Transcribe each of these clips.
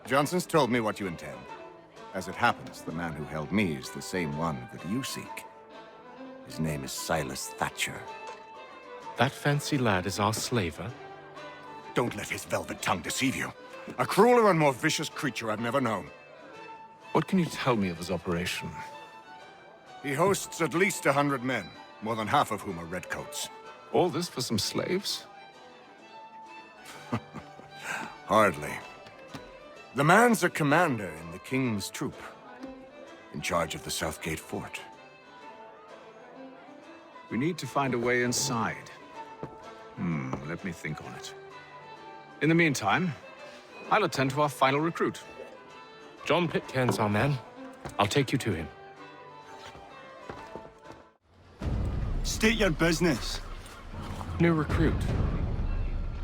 Johnson's told me what you intend. As it happens, the man who held me is the same one that you seek. His name is Silas Thatcher. That fancy lad is our slaver? Don't let his velvet tongue deceive you. A crueler and more vicious creature I've never known. What can you tell me of his operation? He hosts at least 100 men, more than half of whom are redcoats. All this for some slaves? Hardly. The man's a commander in the King's troop, in charge of the Southgate Fort. We need to find a way inside. Let me think on it. In the meantime, I'll attend to our final recruit. John Pitcairn's our man. I'll take you to him. State your business. New recruit.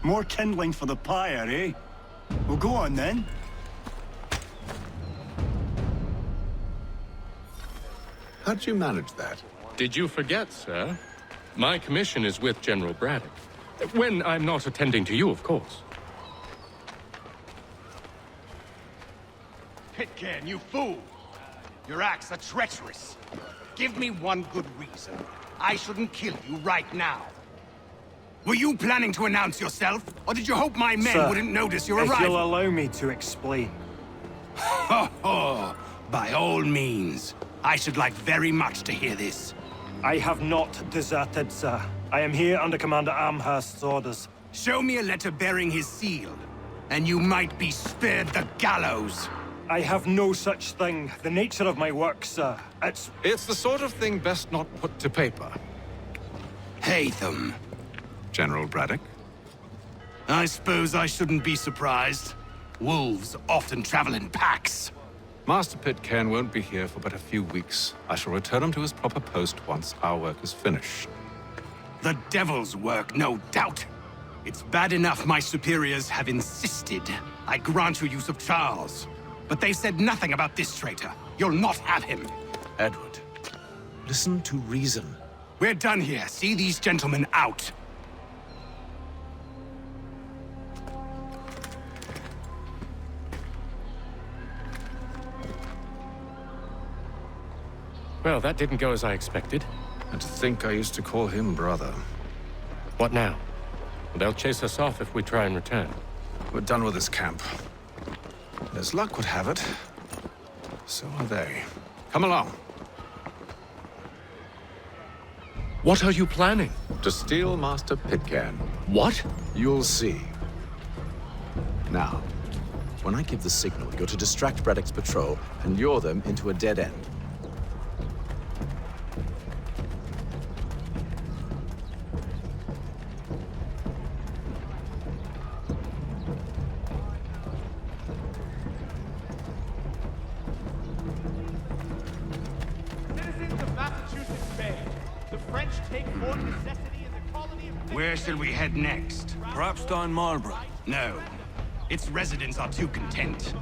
More kindling for the pyre, eh? Well, go on then. How'd you manage that? Did you forget, sir? My commission is with General Braddock. When I'm not attending to you, of course. Pitcairn, you fool! Your acts are treacherous. Give me one good reason. I shouldn't kill you right now. Were you planning to announce yourself, or did you hope my men Sir, wouldn't notice your if arrival? you'll allow me to explain. Ho ho! By all means. I should like very much to hear this. I have not deserted, sir. I am here under Commander Amherst's orders. Show me a letter bearing his seal, and you might be spared the gallows. I have no such thing. The nature of my work, sir, It's the sort of thing best not put to paper. Hatham. General Braddock? I suppose I shouldn't be surprised. Wolves often travel in packs. Master Pitcairn won't be here for but a few weeks. I shall return him to his proper post once our work is finished. The devil's work, no doubt. It's bad enough my superiors have insisted I grant you use of Charles. But they said nothing about this traitor. You'll not have him. Edward, listen to reason. We're done here. See these gentlemen out. Well, that didn't go as I expected. And to think I used to call him brother. What now? They'll chase us off if we try and return. We're done with this camp. As luck would have it, so are they. Come along. What are you planning? To steal Master Pitcairn. What? You'll see. Now, when I give the signal, you're to distract Braddock's patrol and lure them into a dead end. Citizens of Massachusetts Bay, the French take Fort Necessity in the colony of... Where shall we head next? Perhaps down Marlborough. No. Its residents are too content.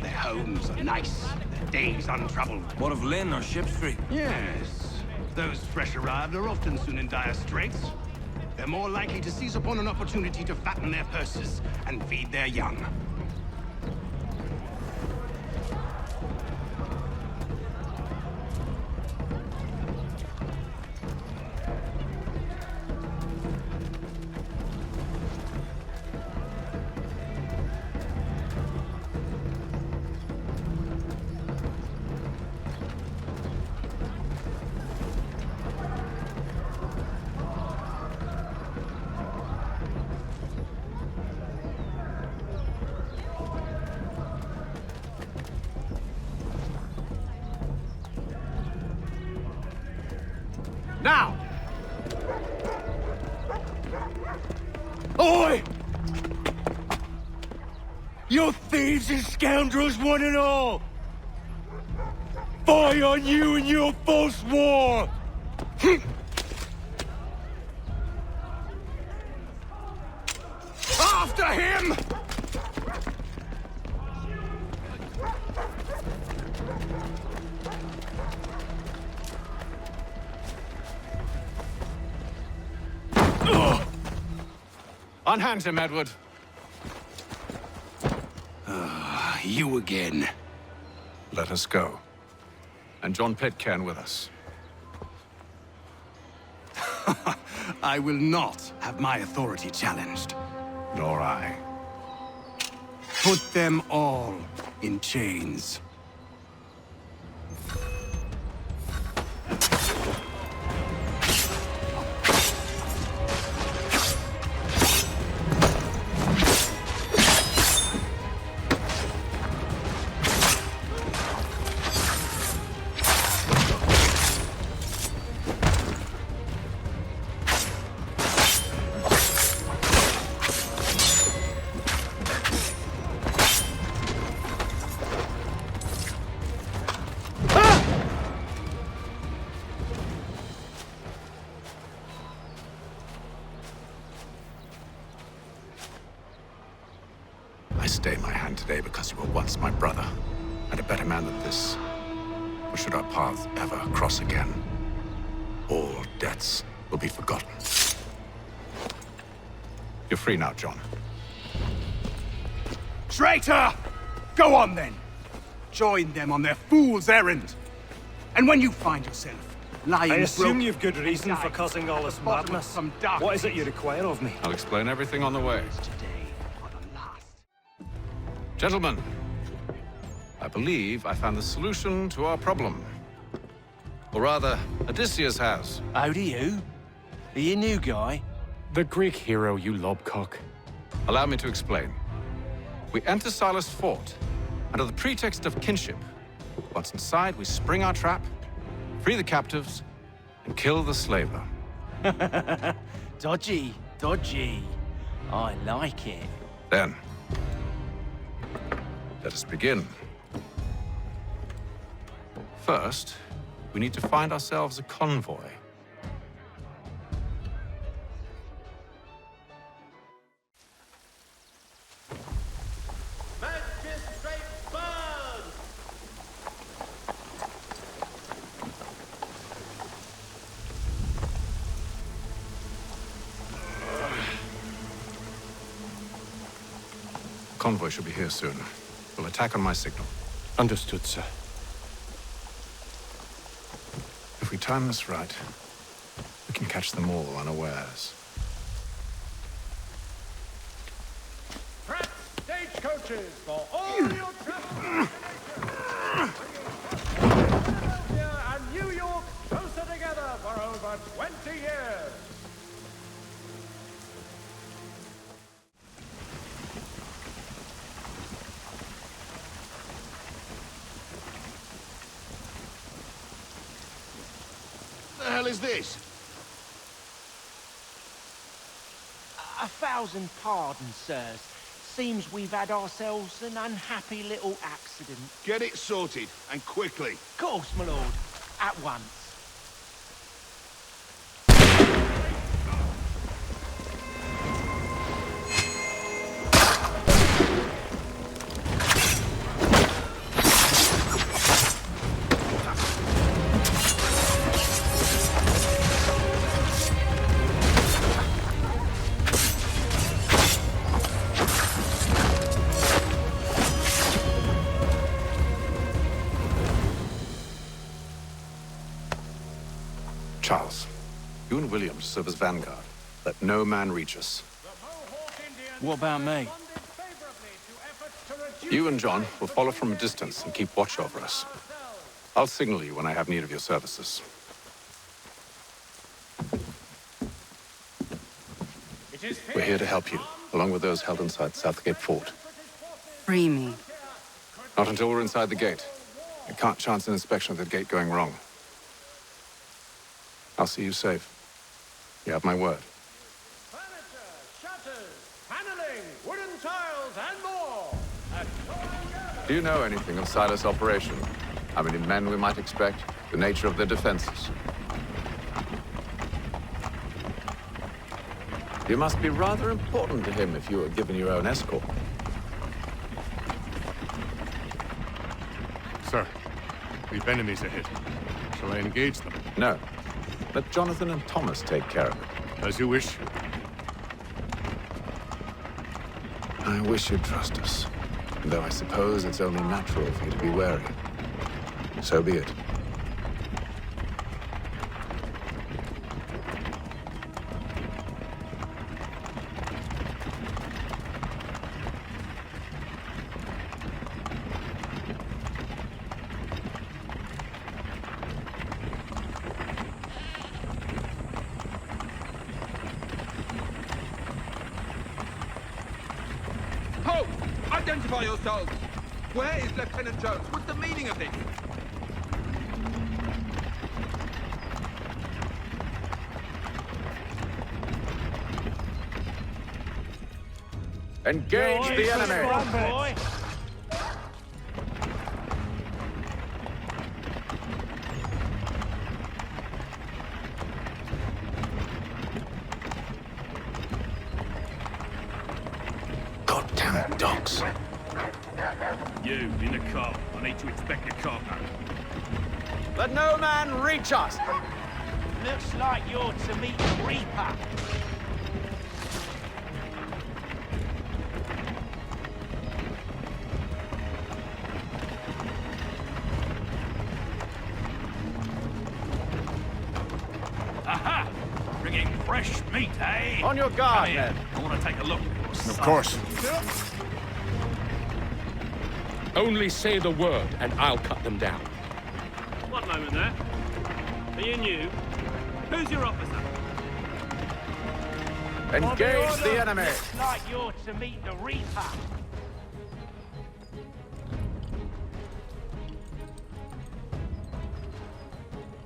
Their homes are nice, their days untroubled. What of Lynn or Ship Street? Yes. Those fresh arrived are often soon in dire straits. They're more likely to seize upon an opportunity to fatten their purses and feed their young. Now! Oi! You thieves and scoundrels, one and all! Fie on you and your false war! After him! Ugh! Unhand him, Edward. You again. Let us go. And John Pitcairn with us. I will not have my authority challenged. Nor I. Put them all in chains. I stay my hand today because you were once my brother, and a better man than this. Or should our paths ever cross again, all debts will be forgotten. You're free now, John. Traitor! Go on then. Join them on their fool's errand. And when you find yourself lying I assume broke you've good and reason for dying causing all at this the bottom of madness. some dark What is it you pit. require of me? I'll explain everything on the way. Today are the last. Gentlemen, I believe I found the solution to our problem. Or rather, Odysseus has. How do you? Are you a new guy? The Greek hero, you lobcock. Allow me to explain. We enter Silas' fort, under the pretext of kinship. Once inside, we spring our trap, free the captives, and kill the slaver. Dodgy, dodgy. I like it. Then, let us begin. First, we need to find ourselves a convoy. Magistrate Burn! Convoy should be here soon. We'll attack on my signal. Understood, sir. If we time this right, we can catch them all unawares. Pratt stagecoaches for all your travel. Philadelphia and New York closer together for over 20 years. What the hell is this? 1,000 pardons, sirs. Seems we've had ourselves an unhappy little accident. Get it sorted, and quickly. Of course, my lord. At once. Charles, you and William serve as vanguard. Let no man reach us. What about me? You and John will follow from a distance and keep watch over us. I'll signal you when I have need of your services. We're here to help you, along with those held inside Southgate Fort. Free me. Not until we're inside the gate. I can't chance an inspection of the gate going wrong. I'll see you safe. You have my word. Furniture, shutters, paneling, wooden tiles, and more. Do you know anything of Silas' operation? How many men we might expect? The nature of their defenses? You must be rather important to him if you were given your own escort. Sir, we've enemies ahead. Shall I engage them? No. Let Jonathan and Thomas take care of it. As you wish. I wish you'd trust us. Though I suppose it's only natural for you to be wary. So be it. Halt! Identify yourselves! Where is Lieutenant Jones? What's the meaning of this? Engage the enemy! Boy. Goddamn dogs. You, in the car. I need to inspect the cargo. Let no man reach us! Looks like you're to meet the Reaper. Aha! Bringing fresh meat, eh? On your guard, Come here. men. I want to take a look. Of course. Only say the word, and I'll cut them down. One moment there. Are you new? Who's your officer? Engage the enemy! Looks like you're to meet the Reaper.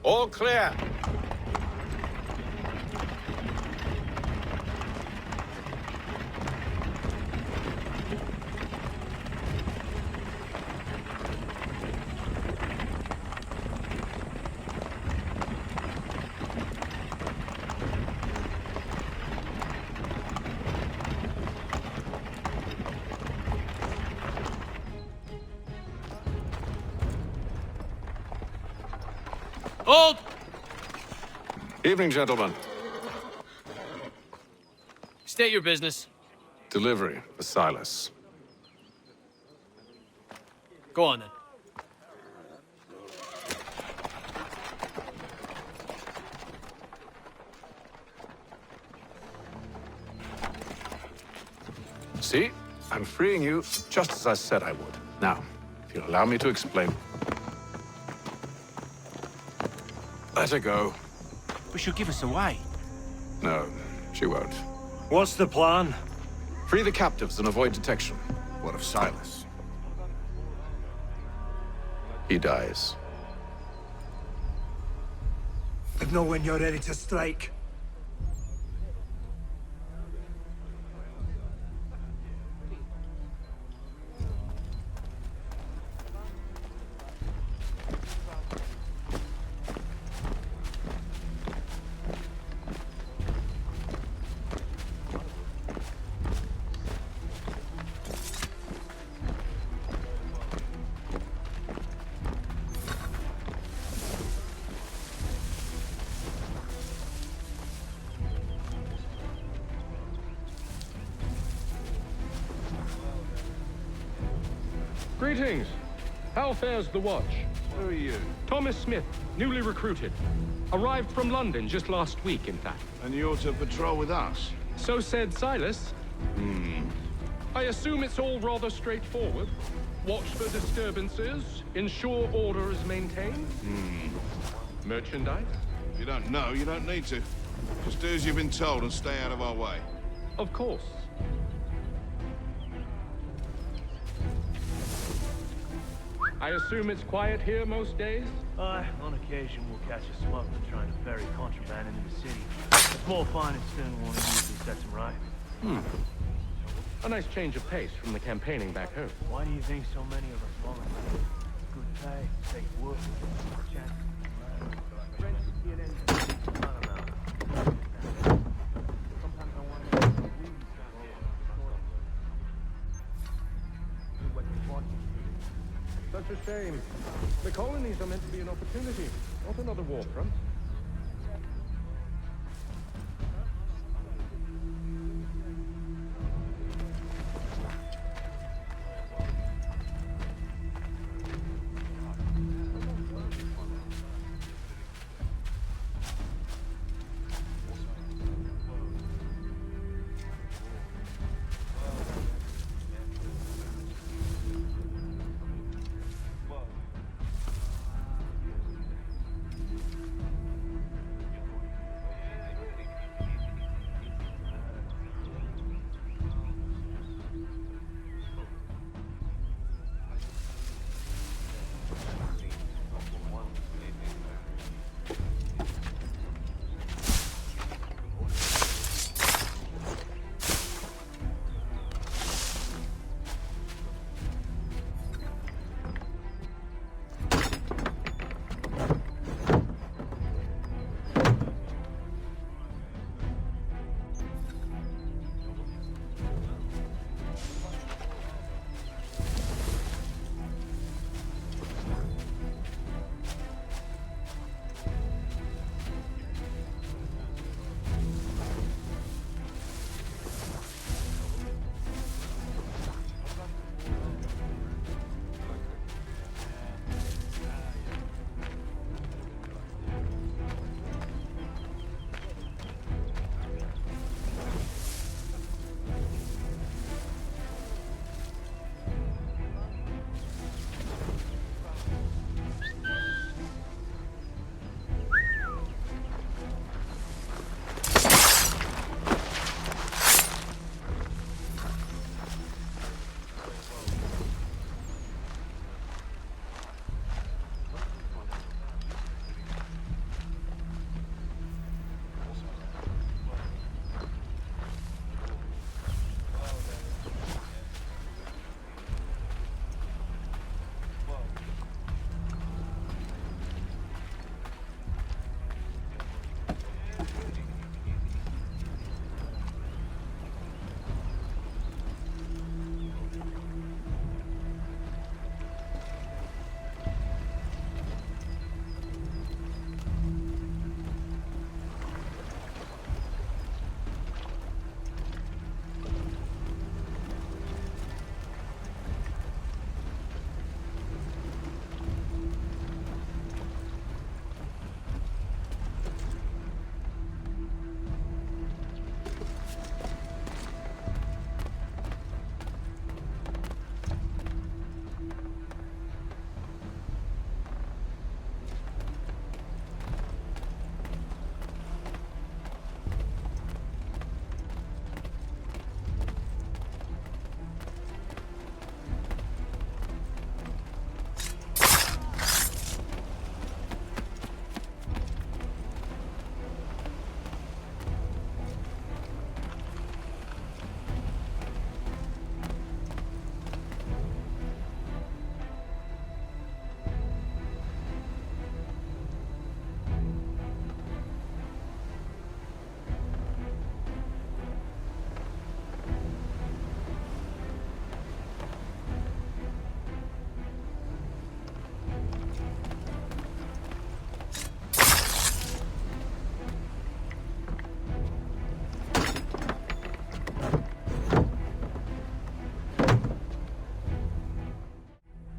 All clear. Hold! Evening, gentlemen. State your business. Delivery for Silas. Go on then. See? I'm freeing you just as I said I would. Now, if you'll allow me to explain. Let her go. But she'll give us away. No, she won't. What's the plan? Free the captives and avoid detection. What of Silas? He dies. I know when you're ready to strike. Greetings. How fares the watch? Who are you? Thomas Smith, newly recruited. Arrived from London just last week, in fact. And you're to patrol with us? So said Silas. I assume it's all rather straightforward. Watch for disturbances, ensure order is maintained. Merchandise? If you don't know, you don't need to. Just do as you've been told and stay out of our way. Of course. I assume it's quiet here most days? On occasion, we'll catch a smuggler trying to ferry contraband into the city. A small fine and stern warning usually sets him right. A nice change of pace from the campaigning back home. Why do you think so many of us volunteer? Good pay, safe work, chance. Friends would get in. Sometimes I want to Such a shame. The colonies are meant to be an opportunity, not another war front.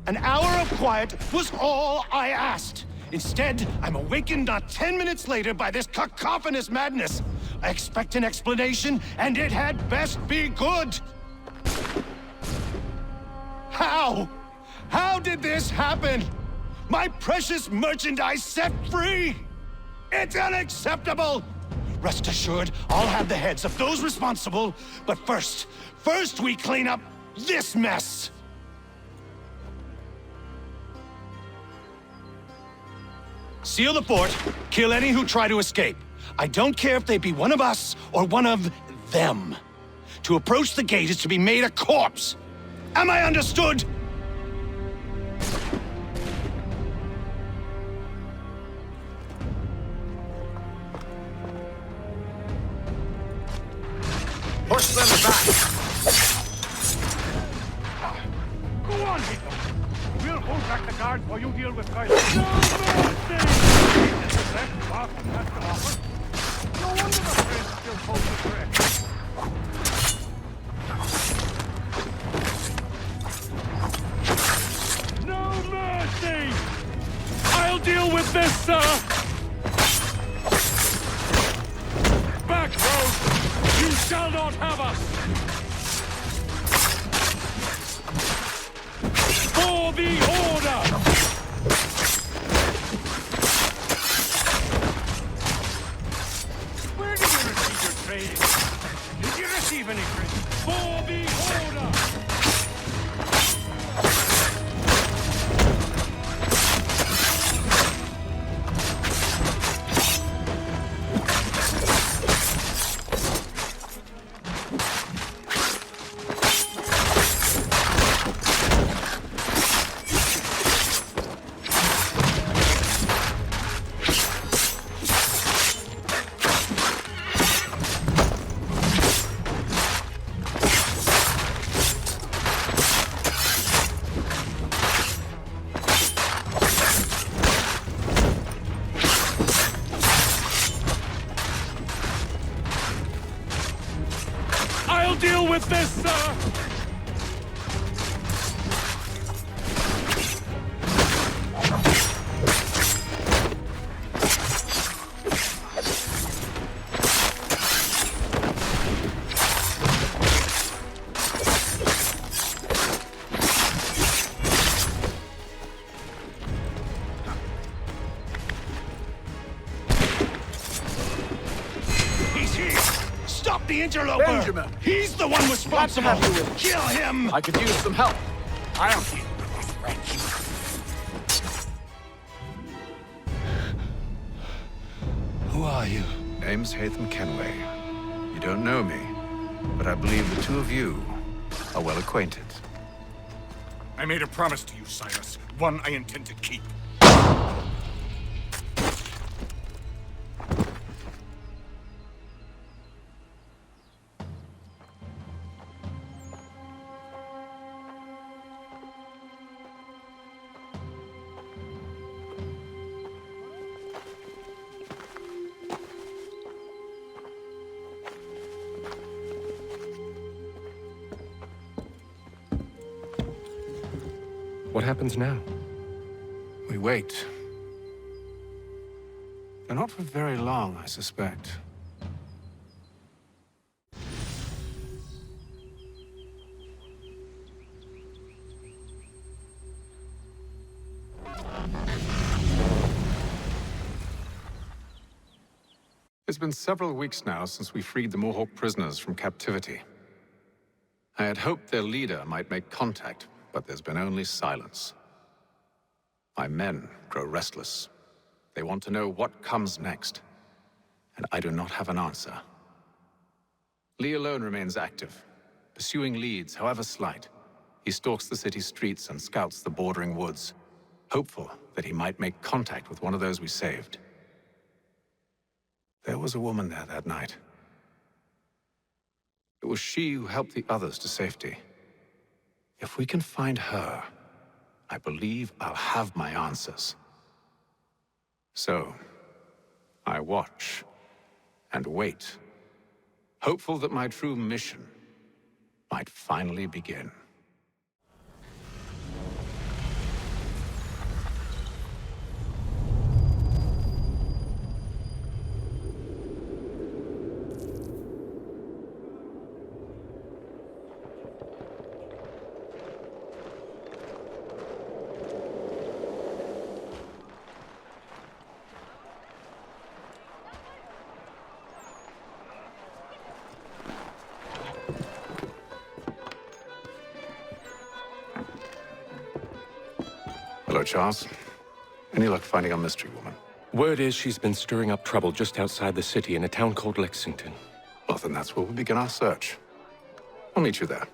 An hour of quiet was all I asked. Instead, I'm awakened not 10 minutes later by this cacophonous madness. I expect an explanation, and it had best be good. How? How did this happen? My precious merchandise set free! It's unacceptable! Rest assured, I'll have the heads of those responsible, but first we clean up this mess! Seal the fort, kill any who try to escape. I don't care if they be one of us or one of them. To approach the gate is to be made a corpse. Am I understood? Push them back! Go on, people! We'll hold back the guards while you deal with Kyle. No mercy! This is left far from that to offer. No wonder the prince still holds the threat. No mercy! I'll deal with this, sir! Back, rogue! You shall not have us! For the order! Where did you receive your training? Did you receive any training? For the order! I'll deal with this, sir! He's here! Stop the interloper! Benjamin! He's the one responsible! Glad to have you with. Kill him! I could use some help. I'll deal with this wretch. Who are you? Name's Hatham Kenway. You don't know me, but I believe the two of you are well acquainted. I made a promise to you, Silas. One I intend to keep. What happens now? We wait. They're not for very long, I suspect. It's been several weeks now since we freed the Mohawk prisoners from captivity. I had hoped their leader might make contact, but there's been only silence. My men grow restless. They want to know what comes next, and I do not have an answer. Lee alone remains active, pursuing leads, however slight. He stalks the city streets and scouts the bordering woods, hopeful that he might make contact with one of those we saved. There was a woman there that night. It was she who helped the others to safety. If we can find her, I believe I'll have my answers. So, I watch and wait, hopeful that my true mission might finally begin. Charles. Any luck finding our mystery woman? Word is she's been stirring up trouble just outside the city in a town called Lexington. Well, then that's where we'll begin our search. I'll meet you there.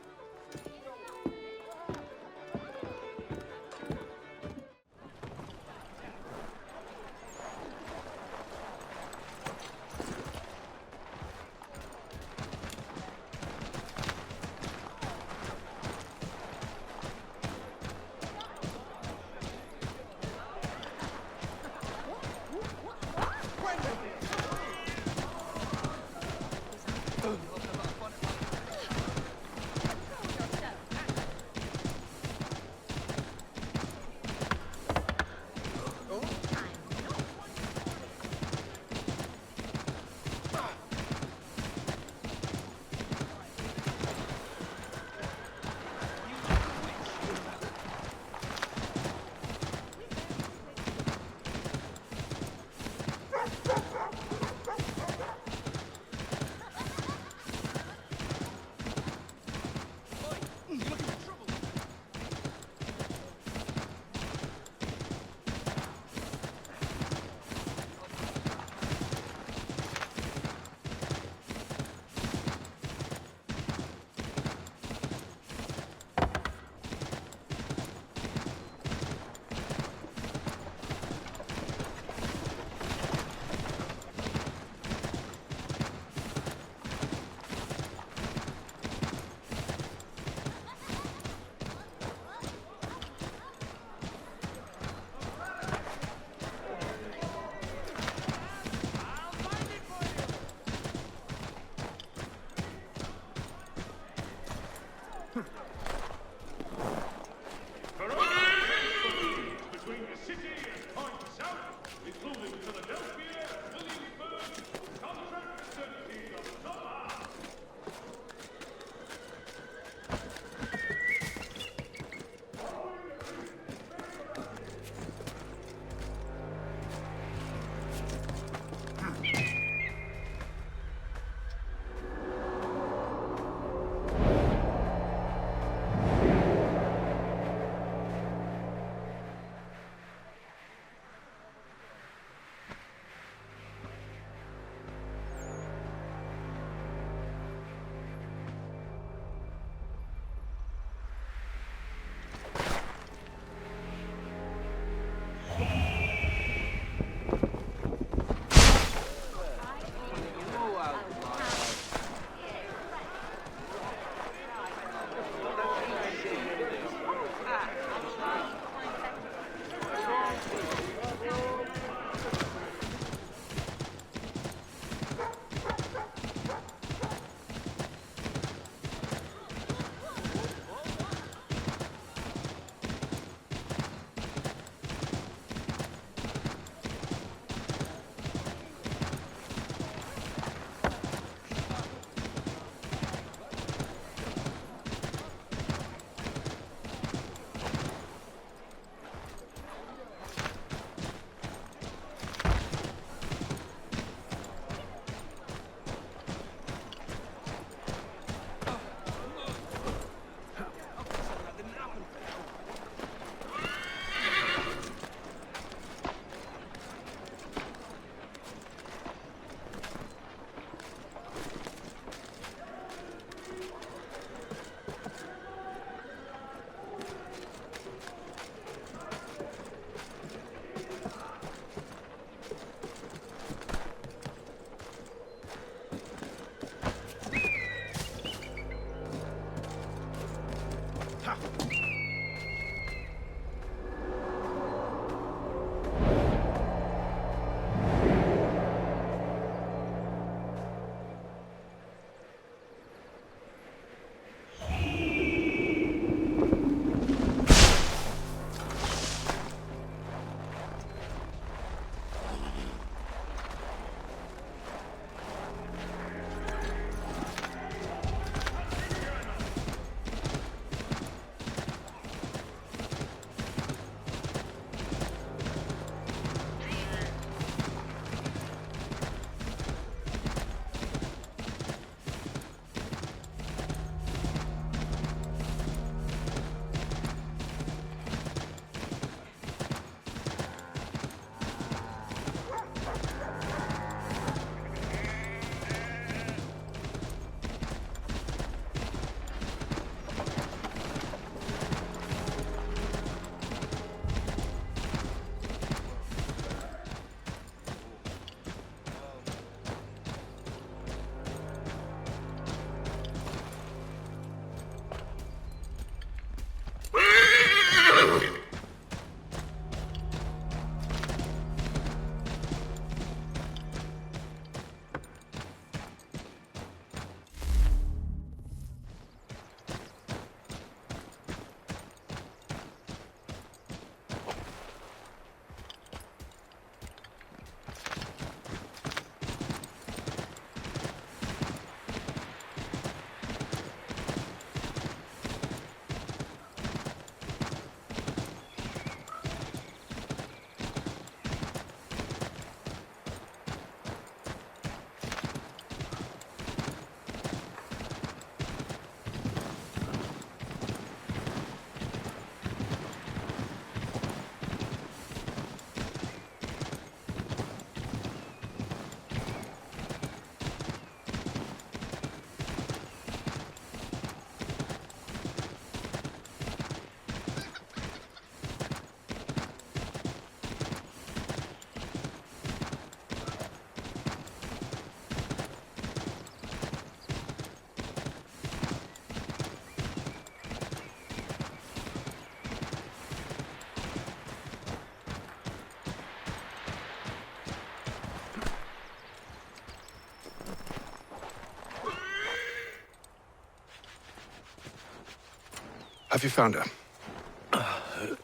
Have you found her?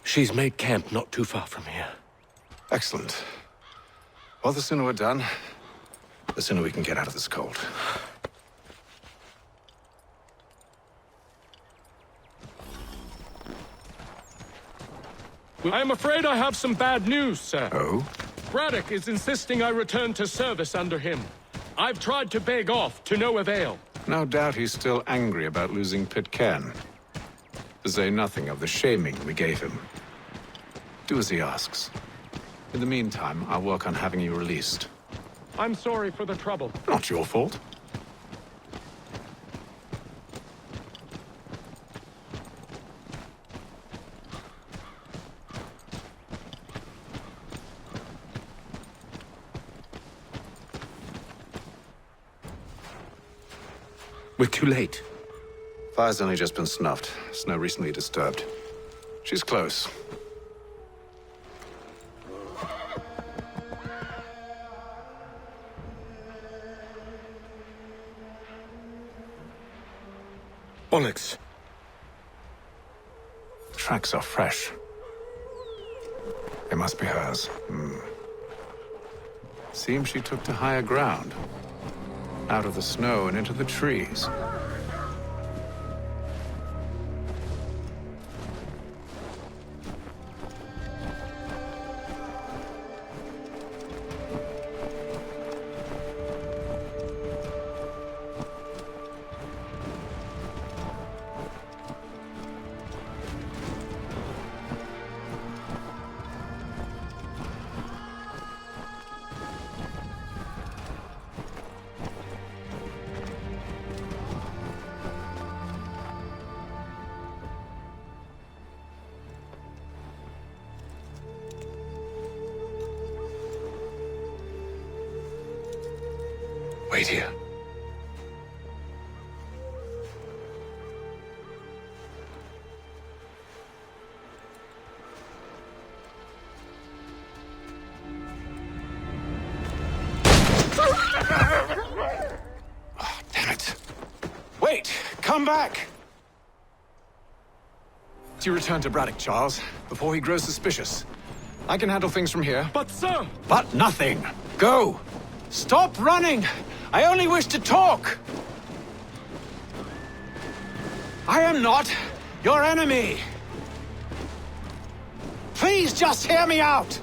She's made camp not too far from here. Excellent. Well, the sooner we're done, the sooner we can get out of this cold. I am afraid I have some bad news, sir. Oh? Braddock is insisting I return to service under him. I've tried to beg off, to no avail. No doubt he's still angry about losing Pitcairn. To say nothing of the shaming we gave him. Do as he asks. In the meantime, I'll work on having you released. I'm sorry for the trouble. Not your fault. We're too late. Fire's only just been snuffed. Snow recently disturbed. She's close. Onyx. Tracks are fresh. They must be hers. Seems she took to higher ground. Out of the snow and into the trees. Wait here. Oh, damn it. Wait! Come back! Do you return to Braddock, Charles, before he grows suspicious? I can handle things from here. But, sir! But nothing! Go! Stop running! I only wish to talk! I am not your enemy! Please just hear me out!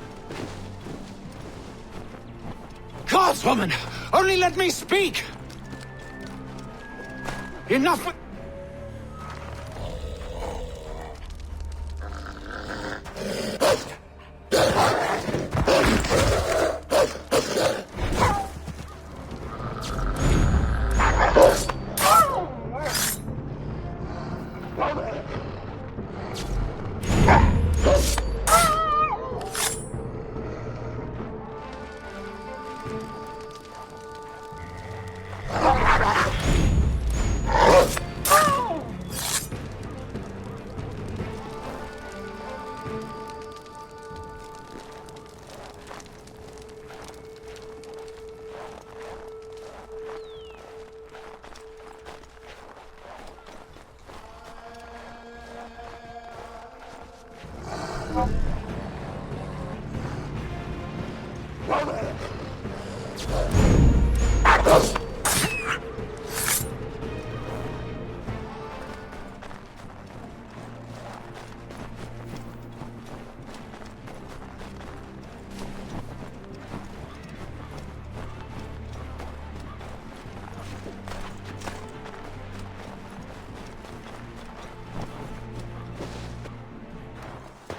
Gods, woman! Only let me speak! Enough with...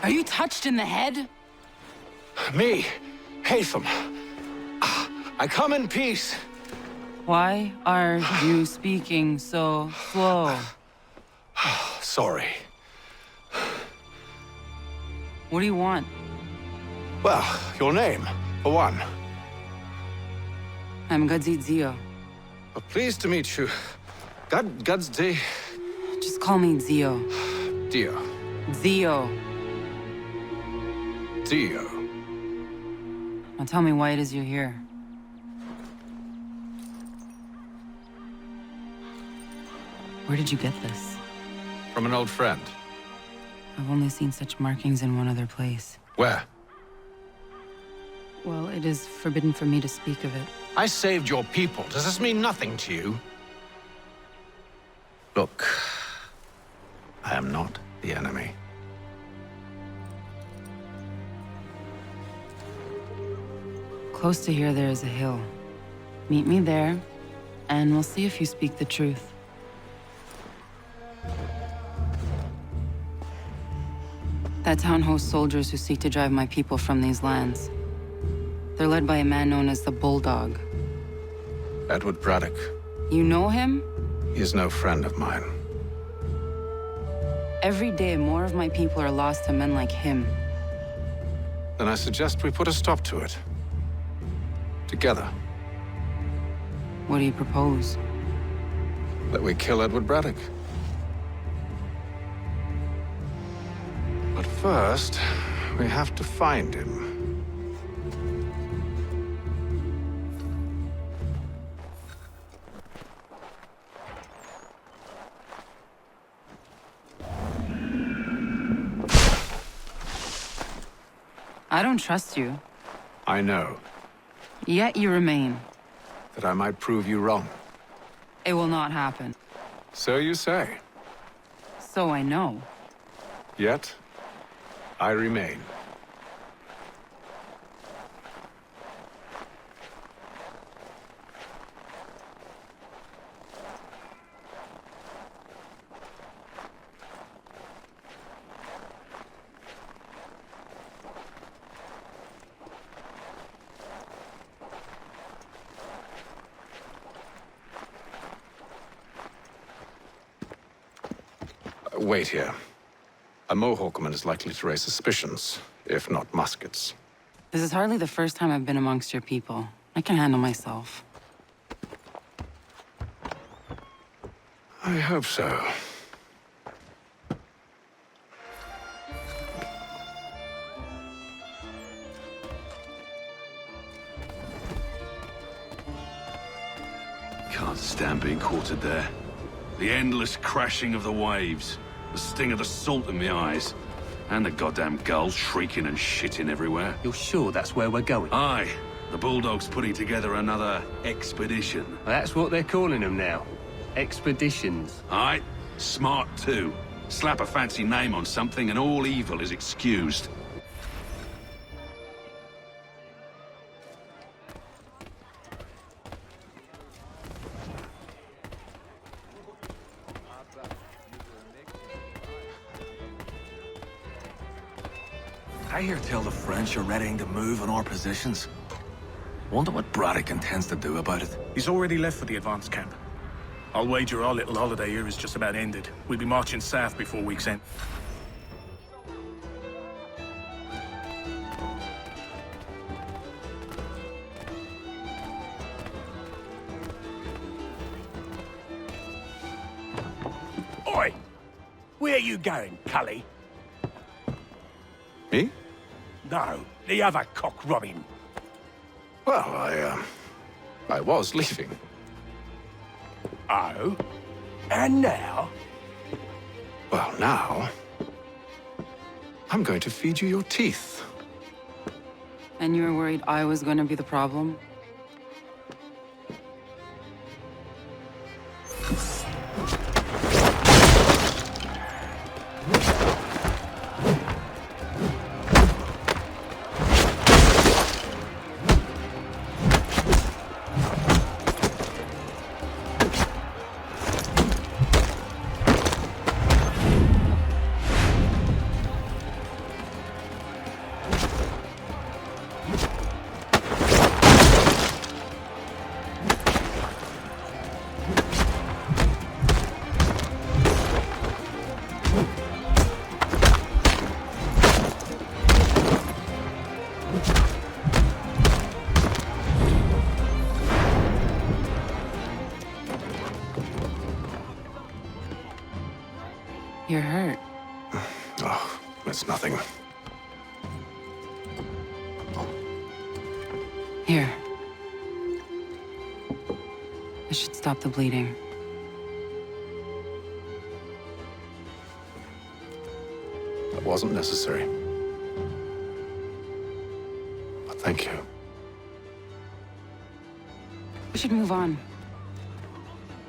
Are you touched in the head? Me, Hatham. I come in peace. Why are you speaking so slow? Sorry. What do you want? Well, your name, for one. I'm Gadzit Zio. Well, pleased to meet you. God's day. Just call me Zio. Dio. Zio. Dio. Now tell me why it is you're here. Where did you get this? From an old friend. I've only seen such markings in one other place. Where? Well, it is forbidden for me to speak of it. I saved your people. Does this mean nothing to you? Look, I am not the enemy. Close to here, there is a hill. Meet me there, and we'll see if you speak the truth. That town hosts soldiers who seek to drive my people from these lands. They're led by a man known as the Bulldog. Edward Braddock. You know him? He is no friend of mine. Every day, more of my people are lost to men like him. Then I suggest we put a stop to it. Together. What do you propose? That we kill Edward Braddock. But first, we have to find him. I don't trust you. I know. Yet you remain. That I might prove you wrong. It will not happen. So you say. So I know. Yet, I remain. Wait here. A Mohawkman is likely to raise suspicions, if not muskets. This is hardly the first time I've been amongst your people. I can handle myself. I hope so. Can't stand being quartered there. The endless crashing of the waves, the sting of the salt in the eyes, and the goddamn gulls shrieking and shitting everywhere. You're sure that's where we're going? Aye. The Bulldog's putting together another expedition. That's what they're calling them now. Expeditions. Aye. Smart too. Slap a fancy name on something and all evil is excused. I hear tell the French are readying to move on our positions. Wonder what Braddock intends to do about it. He's already left for the advance camp. I'll wager our little holiday here is just about ended. We'll be marching south before week's end. Oi! Where are you going, Cully? Me? No, the other cock Robin. Well, I was leaving. Oh? And now? Well, now... I'm going to feed you your teeth. And you were worried I was going to be the problem? You're hurt. Oh, it's nothing. Here. This should stop the bleeding. wasn't necessary. But thank you. We should move on.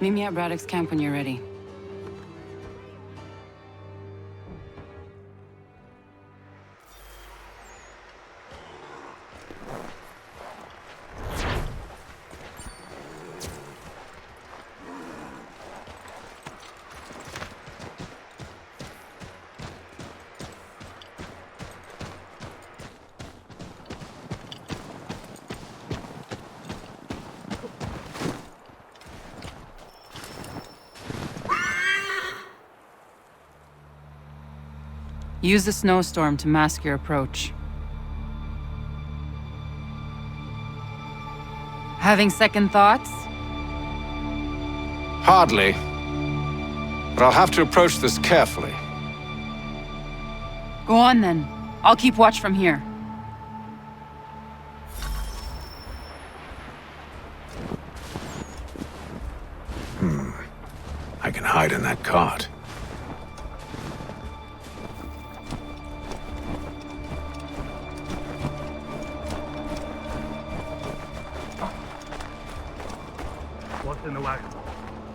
Meet me at Braddock's camp when you're ready. Use the snowstorm to mask your approach. Having second thoughts? Hardly. But I'll have to approach this carefully. Go on then. I'll keep watch from here. I can hide in that cart. What's in the wagon?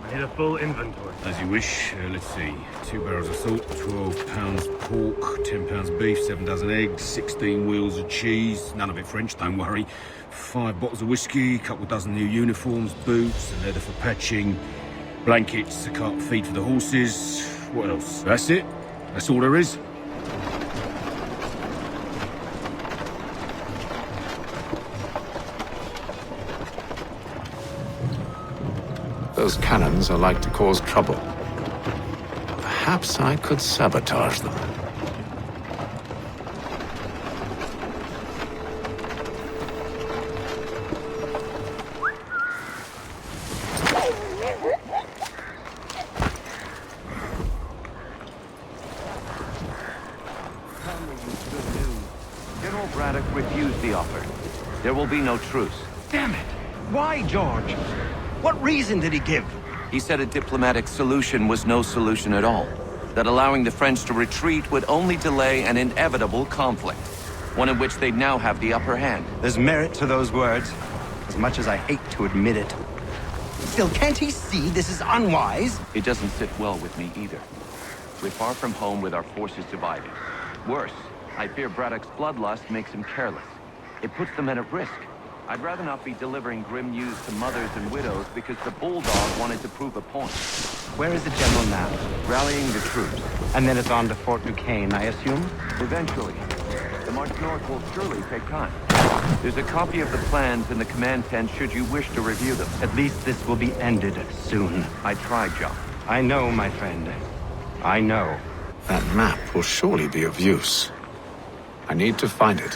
I need a full inventory. As you wish. Let's see. 2 barrels of salt, 12 pounds pork, 10 pounds beef, 7 dozen eggs, 16 wheels of cheese. None of it French, don't worry. 5 bottles of whiskey, couple dozen new uniforms, boots, a leather for patching, blankets, a cart feed for the horses. What else? That's it. That's all there is. Those cannons are like to cause trouble. Perhaps I could sabotage them. General Braddock refused the offer. There will be no truce. Damn it! Why, George? What reason did he give? He said a diplomatic solution was no solution at all. That allowing the French to retreat would only delay an inevitable conflict. One in which they'd now have the upper hand. There's merit to those words, as much as I hate to admit it. Still, can't he see this is unwise? It doesn't sit well with me either. We're far from home with our forces divided. Worse, I fear Braddock's bloodlust makes him careless. It puts the men at risk. I'd rather not be delivering grim news to mothers and widows because the Bulldog wanted to prove a point. Where is the general now? Rallying the troops. And then it's on to Fort Duquesne, I assume? Eventually. The march north will surely take time. There's a copy of the plans in the command tent should you wish to review them. At least this will be ended soon. I tried, John. I know, my friend. I know. That map will surely be of use. I need to find it.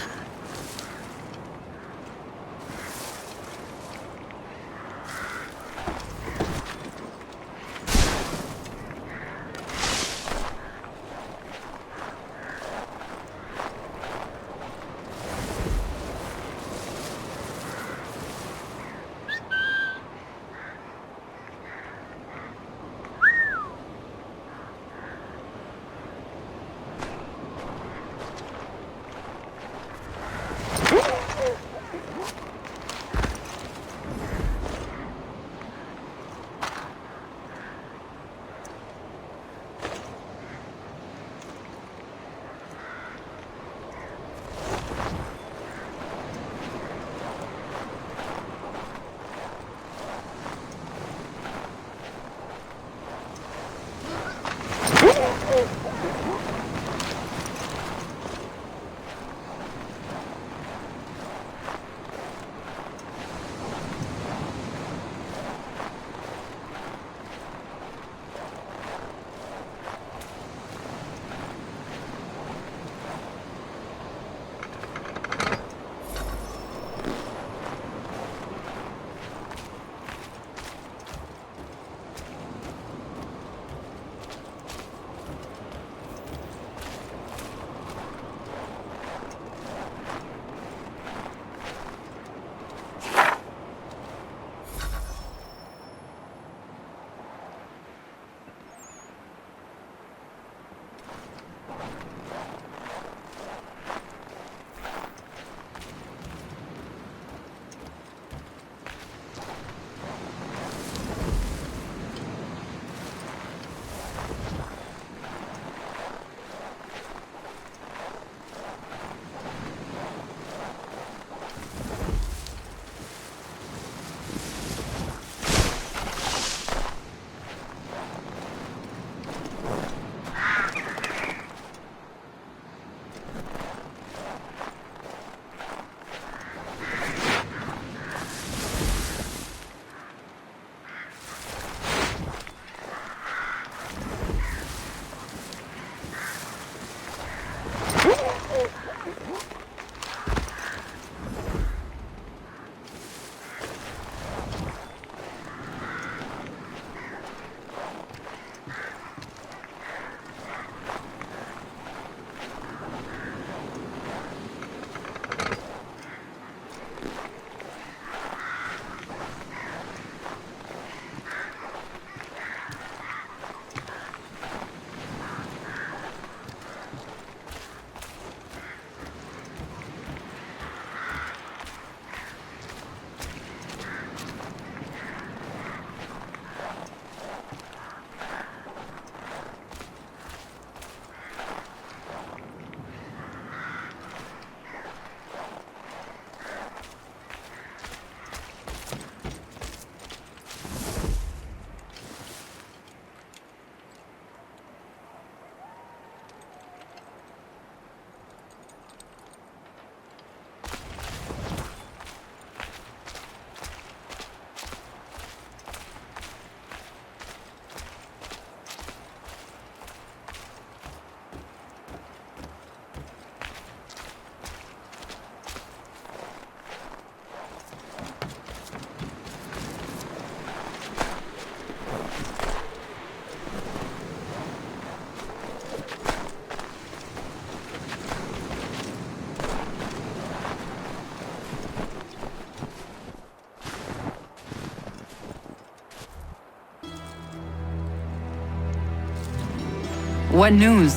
What news?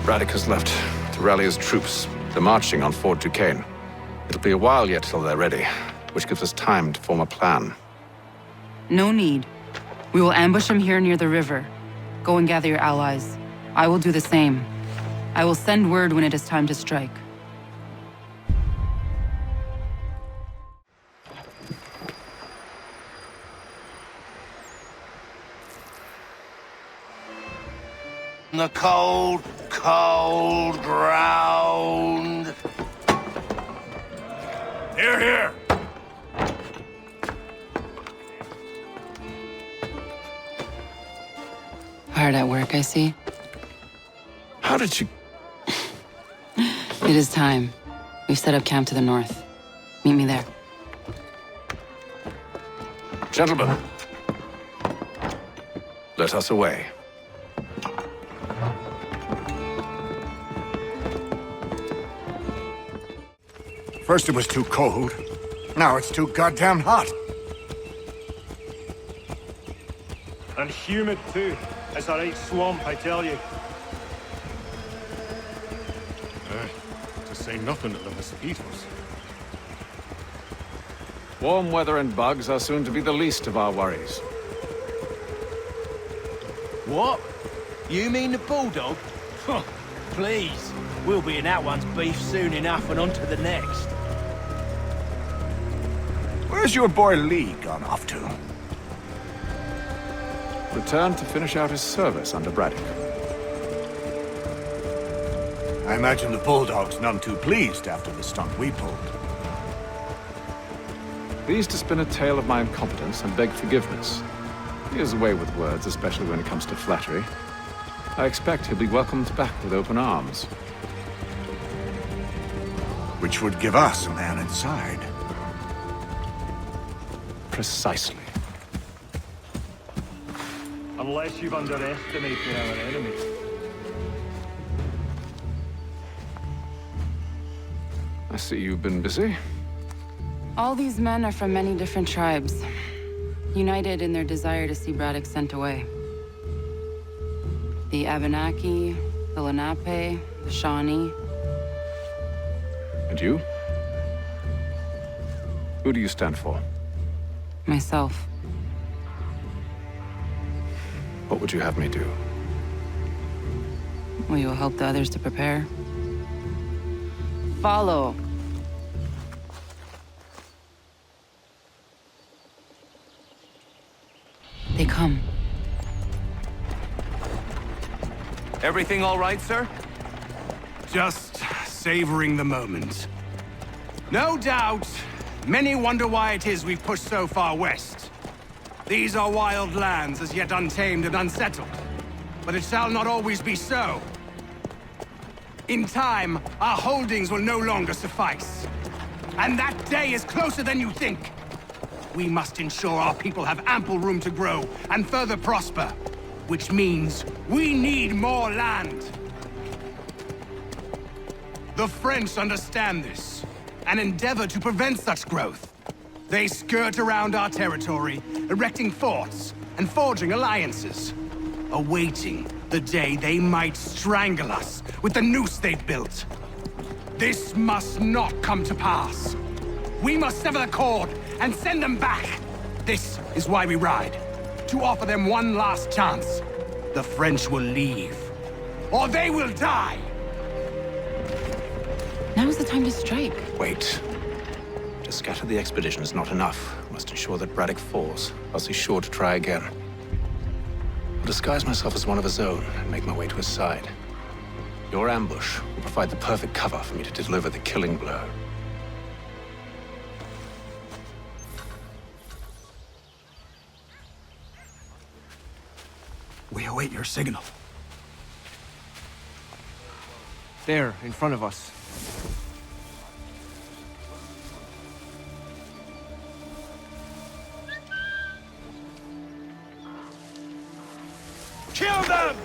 Braddock has left to rally his troops. They're marching on Fort Duquesne. It'll be a while yet till they're ready, which gives us time to form a plan. No need. We will ambush him here near the river. Go and gather your allies. I will do the same. I will send word when it is time to strike. The cold, cold ground. Here, here. Hard at work, I see. How did you... It is time. We've set up camp to the north. Meet me there. Gentlemen, let us away. First it was too cold. Now it's too goddamn hot. And humid too. It's a right swamp, I tell you. To say nothing of the mosquitoes. Warm weather and bugs are soon to be the least of our worries. What? You mean the bulldog? Huh, please. We'll be in that one's beef soon enough and on to the next. Where's your boy Lee gone off to? Returned to finish out his service under Braddock. I imagine the Bulldog's none too pleased after the stunt we pulled. Pleased to spin a tale of my incompetence and beg forgiveness. He has a way with words, especially when it comes to flattery. I expect he'll be welcomed back with open arms. Which would give us a man inside. Precisely. Unless you've underestimated our enemy. I see you've been busy. All these men are from many different tribes, united in their desire to see Braddock sent away. The Abenaki, the Lenape, the Shawnee. And you? Who do you stand for? Myself. What would you have me do? Will you help the others to prepare? Follow. They come. Everything all right, sir? Just savoring the moment. No doubt, many wonder why it is we've pushed so far west. These are wild lands, as yet untamed and unsettled. But it shall not always be so. In time, our holdings will no longer suffice. And that day is closer than you think. We must ensure our people have ample room to grow and further prosper. Which means we need more land. The French understand this, and endeavor to prevent such growth. They skirt around our territory, erecting forts and forging alliances, awaiting the day they might strangle us with the noose they've built. This must not come to pass. We must sever the cord and send them back. This is why we ride, to offer them one last chance. The French will leave, or they will die. Now's the time to strike. Wait. To scatter the expedition is not enough. We must ensure that Braddock falls, else he's sure to try again. I'll disguise myself as one of his own and make my way to his side. Your ambush will provide the perfect cover for me to deliver the killing blow. We await your signal. There, in front of us. Kill them!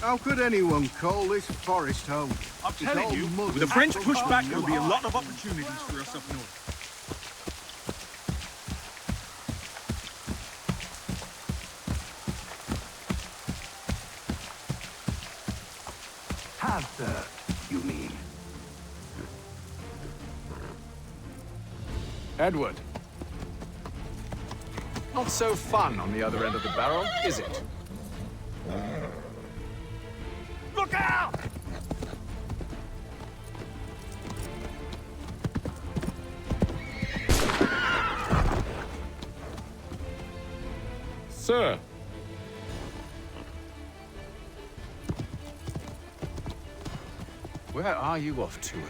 How could anyone call this forest home? I'm telling you, with the French pushback, there'll be a lot of opportunities for us up north. Panther, you mean? Edward. Not so fun on the other end of the barrel, is it? Look out! Sir. Where are you off to, Edward?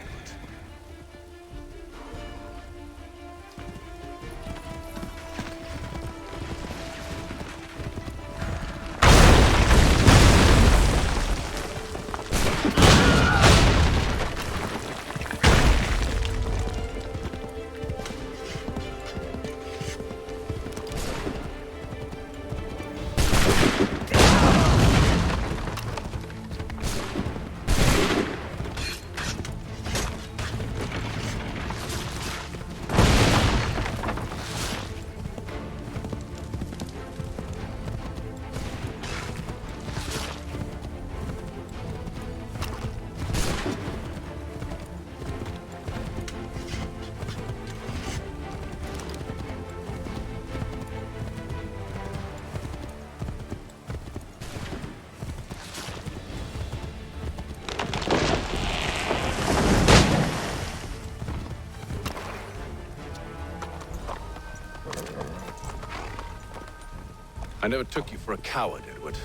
I never took you for a coward, Edward.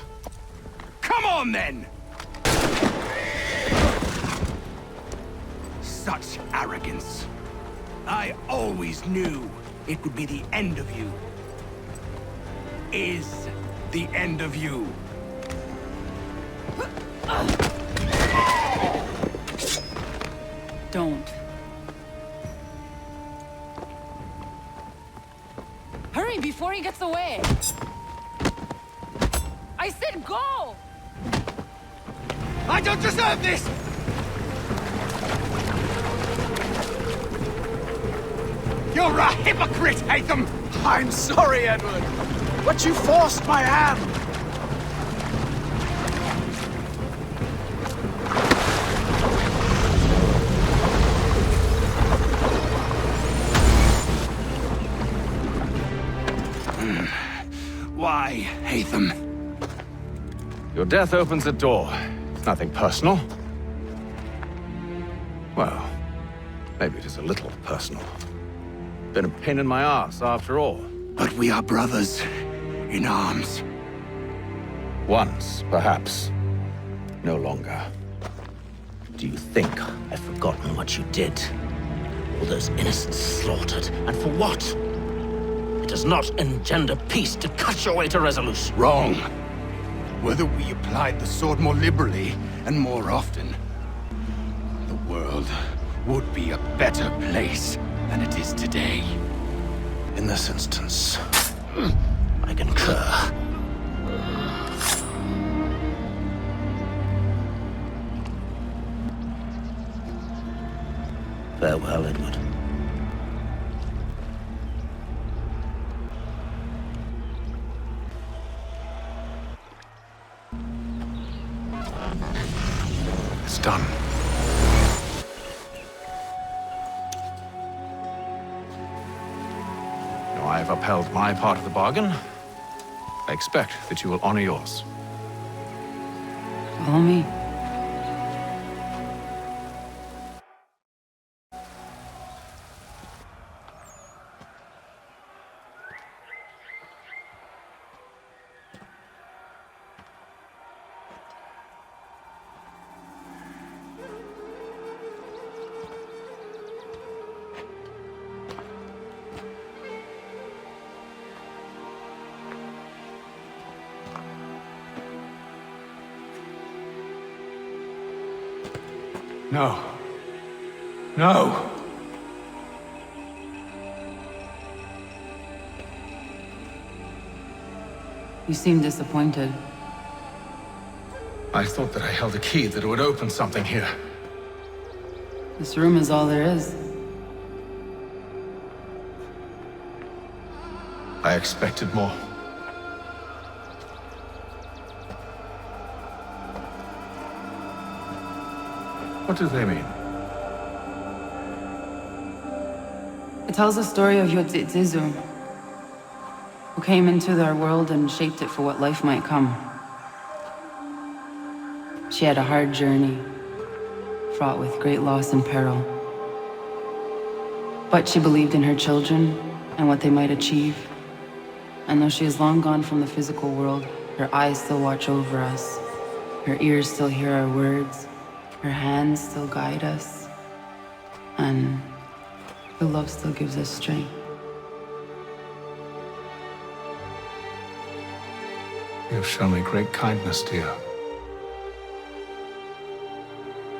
Come on, then! Such arrogance. I always knew it would be the end of you. Is the end of you. Don't. Hurry before he gets away! I said go! I don't deserve this! You're a hypocrite, Hatham! I'm sorry, Edward, but you forced my hand. Why, Hatham? Your death opens a door. It's nothing personal. Well, maybe it is a little personal. Been a pain in my ass, after all. But we are brothers in arms. Once, perhaps. No longer. Do you think I've forgotten what you did? All those innocents slaughtered, and for what? It does not engender peace to cut your way to resolution. Wrong. Whether we applied the sword more liberally and more often, the world would be a better place than it is today. In this instance, I concur. Farewell, Edward. It's done. Now I have upheld my part of the bargain. I expect that you will honor yours. Follow me. No. No! You seem disappointed. I thought that I held a key that would open something here. This room is all there is. I expected more. What do they mean? It tells the story of Yotzitzizu, who came into our world and shaped it for what life might come. She had a hard journey, fraught with great loss and peril. But she believed in her children and what they might achieve. And though she is long gone from the physical world, her eyes still watch over us. Her ears still hear our words. Her hands still guide us. And her love still gives us strength. You have shown me great kindness, dear.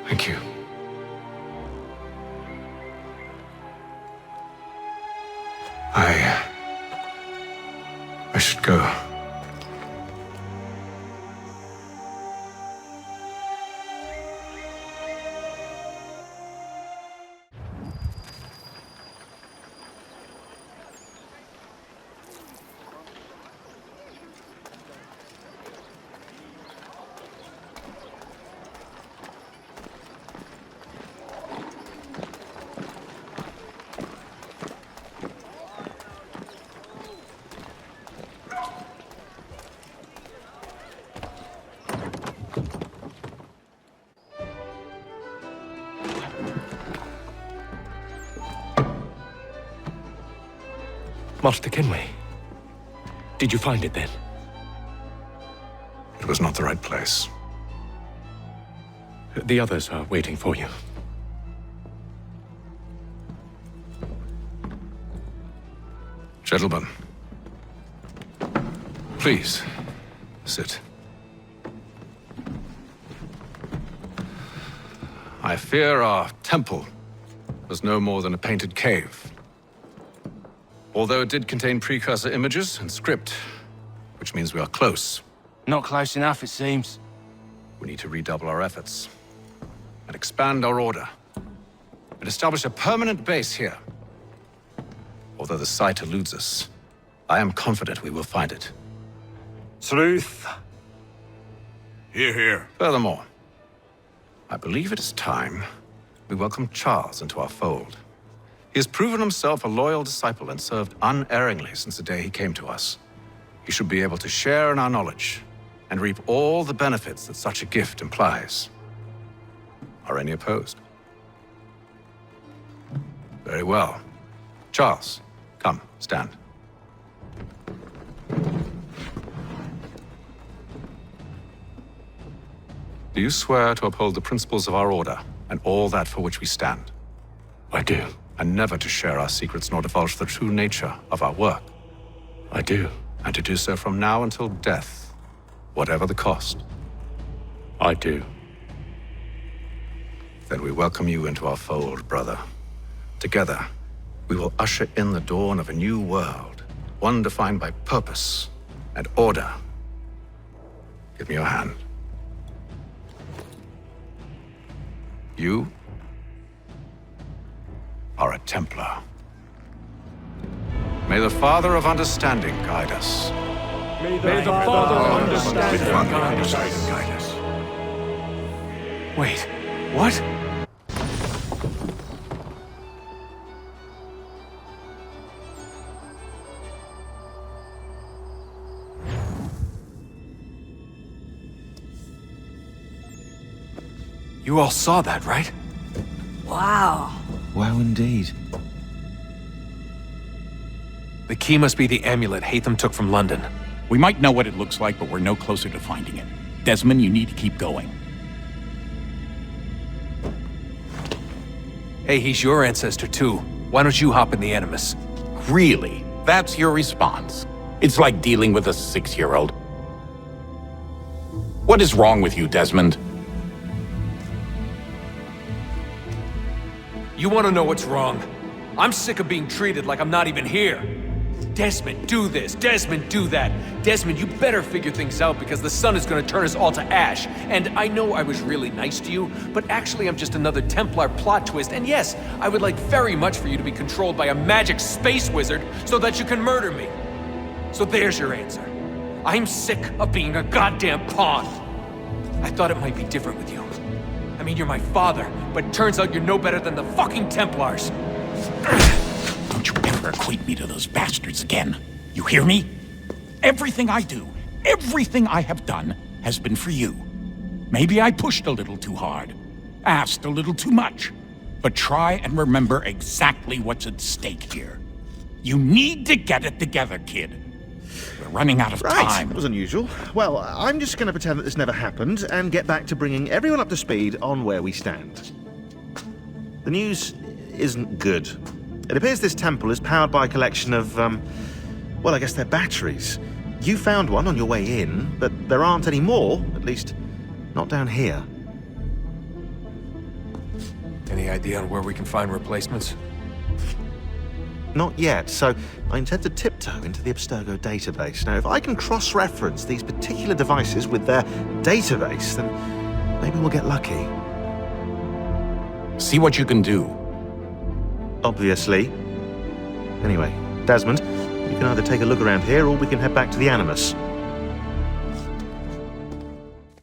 Thank you. I should go. Master Kenway, did you find it then? It was not the right place. The others are waiting for you. Gentlemen, please, sit. I fear our temple was no more than a painted cave. Although it did contain precursor images and script, which means we are close. Not close enough, it seems. We need to redouble our efforts and expand our order and establish a permanent base here. Although the site eludes us, I am confident we will find it. Truth. Hear, hear. Furthermore, I believe it is time we welcome Charles into our fold. He has proven himself a loyal disciple and served unerringly since the day he came to us. He should be able to share in our knowledge and reap all the benefits that such a gift implies. Are any opposed? Very well. Charles, come, stand. Do you swear to uphold the principles of our order and all that for which we stand? I do. And never to share our secrets nor divulge the true nature of our work? I do. And to do so from now until death, whatever the cost? I do. Then we welcome you into our fold, brother. Together, we will usher in the dawn of a new world, one defined by purpose and order. Give me your hand. You are a Templar. May the Father of Understanding guide us. May the Father of Understanding guide us. Wait, what? You all saw that, right? Wow. Wow, indeed. The key must be the amulet Hatham took from London. We might know what it looks like, but we're no closer to finding it. Desmond, you need to keep going. Hey, he's your ancestor too. Why don't you hop in the Animus? Really? That's your response? It's like dealing with a 6-year-old. What is wrong with you, Desmond? You want to know what's wrong? I'm sick of being treated like I'm not even here. Desmond, do this. Desmond, do that. Desmond, you better figure things out because the sun is going to turn us all to ash. And I know I was really nice to you, but actually I'm just another Templar plot twist. And yes, I would like very much for you to be controlled by a magic space wizard so that you can murder me. So there's your answer. I'm sick of being a goddamn pawn. I thought it might be different with you. I mean, you're my father, but turns out you're no better than the fucking Templars. Don't you ever equate me to those bastards again. You hear me? Everything I do, everything I have done, has been for you. Maybe I pushed a little too hard, asked a little too much, but try and remember exactly what's at stake here. You need to get it together, kid. We're running out of time. That was unusual. Well, I'm just going to pretend that this never happened and get back to bringing everyone up to speed on where we stand. The news isn't good. It appears this temple is powered by a collection of, well, I guess they're batteries. You found one on your way in, but there aren't any more, at least not down here. Any idea on where we can find replacements? Not yet, so I intend to tiptoe into the Abstergo database. Now, if I can cross-reference these particular devices with their database, then maybe we'll get lucky. See what you can do. Obviously. Anyway, Desmond, you can either take a look around here or we can head back to the Animus.